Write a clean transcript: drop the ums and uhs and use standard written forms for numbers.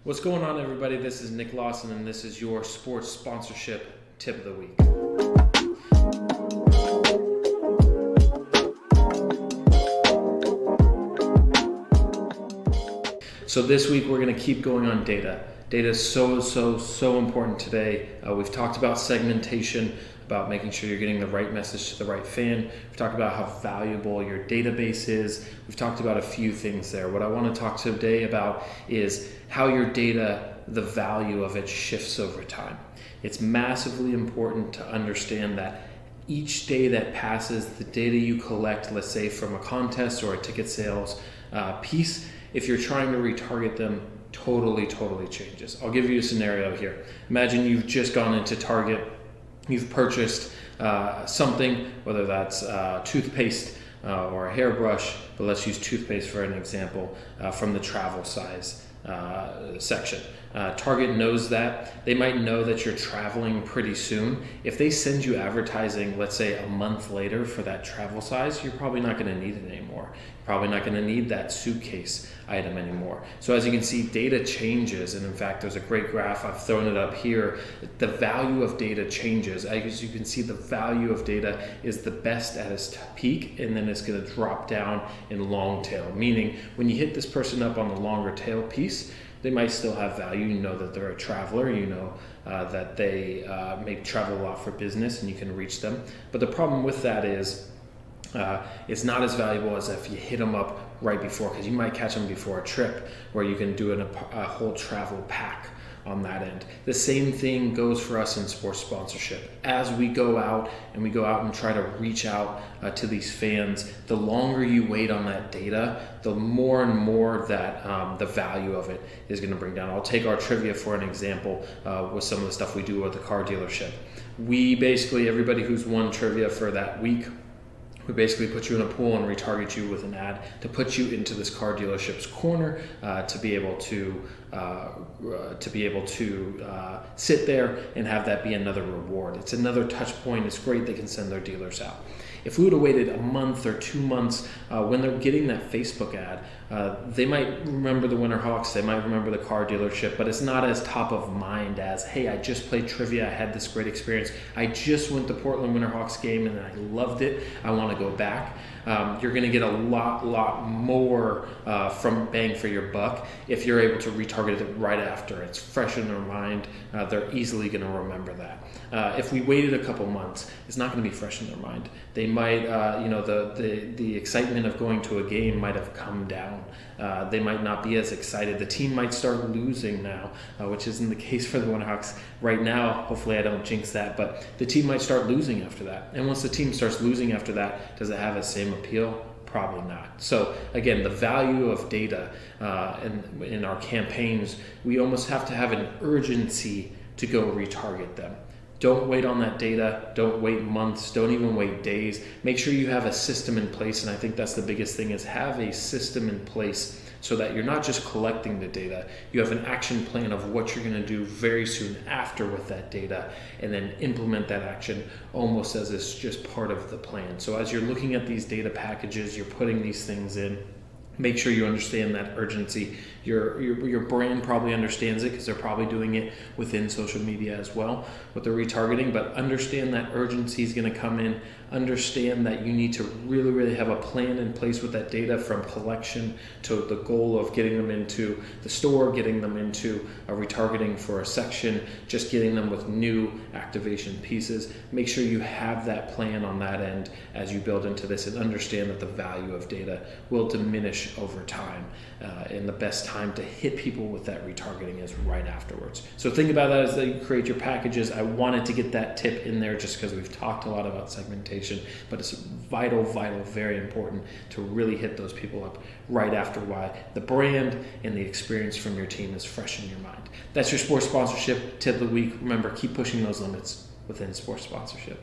What's going on, everybody? This is Nick Lawson, and this is your sports sponsorship tip of the week. So this week we're going to keep going on data. Data is so important today. We've talked about segmentation, about making sure you're getting the right message to the right fan. We've talked about how valuable your database is. We've talked about a few things there. What I want to talk today about is how your data, the value of it shifts over time. It's massively important to understand that each day that passes, the data you collect, let's say from a contest or a ticket sales piece, if you're trying to retarget them, totally changes. I'll give you a scenario here. Imagine you've just gone into Target, you've purchased something, whether that's toothpaste or a hairbrush, but let's use toothpaste for an example, from the travel size section. Target knows that. They might know that you're traveling pretty soon. If they send you advertising, let's say a month later for that travel size, you're probably not going to need it anymore. You're probably not going to need that suitcase item anymore. So as you can see, data changes, and in fact, there's a great graph, I've thrown it up here. The value of data changes. As you can see, the value of data is the best at its peak, and then it's going to drop down in long tail, meaning when you hit this person up on the longer tail piece, they might still have value. You know that they're a traveler, you know that they may travel a lot for business, and you can reach them. But the problem with that is it's not as valuable as if you hit them up right before, because you might catch them before a trip where you can do a whole travel pack on that end. The same thing goes for us in sports sponsorship. As we go out and try to reach out to these fans, the longer you wait on that data, the more and more that the value of it is going to bring down. I'll take our trivia for an example with some of the stuff we do with the car dealership. We basically, everybody who's won trivia for that week, we basically put you in a pool and retarget you with an ad to put you into this car dealership's corner to be able to sit there and have that be another reward. It's another touch point. It's great. They can send their dealers out. If we would have waited a month or 2 months when they're getting that Facebook ad, they might remember the Winterhawks, they might remember the car dealership, but it's not as top of mind as, hey, I just played trivia, I had this great experience, I just went to Portland Winterhawks game and I loved it, I want to go back. You're going to get a lot more from bang for your buck if you're able to retarget it right after. It's fresh in their mind. They're easily going to remember that. If we waited a couple months, it's not going to be fresh in their mind. They might, the excitement of going to a game might have come down. They might not be as excited. The team might start losing now, which isn't the case for the Winterhawks right now. Hopefully I don't jinx that, but the team might start losing after that. And once the team starts losing after that, does it have the same appeal? Probably not. So again, the value of data in our campaigns, we almost have to have an urgency to go retarget them. Don't wait on that data. Don't wait months. Don't even wait days. Make sure you have a system in place. And I think that's the biggest thing, is have a system in place so that you're not just collecting the data. You have an action plan of what you're going to do very soon after with that data, and then implement that action almost as it's just part of the plan. So as you're looking at these data packages, you're putting these things in, make sure you understand that urgency. Your brand probably understands it, because they're probably doing it within social media as well with the retargeting, but understand that urgency is going to come in. Understand that you need to really have a plan in place with that data, from collection to the goal of getting them into the store, getting them into a retargeting for a section, just getting them with new activation pieces. Make sure you have that plan on that end as you build into this, and understand that the value of data will diminish over time, and the best time to hit people with that retargeting is right afterwards. So think about that as you create your packages. I wanted to get that tip in there just because we've talked a lot about segmentation, but it's vital, very important to really hit those people up right after, why the brand and the experience from your team is fresh in your mind. That's your sports sponsorship tip of the week. Remember, keep pushing those limits within sports sponsorship.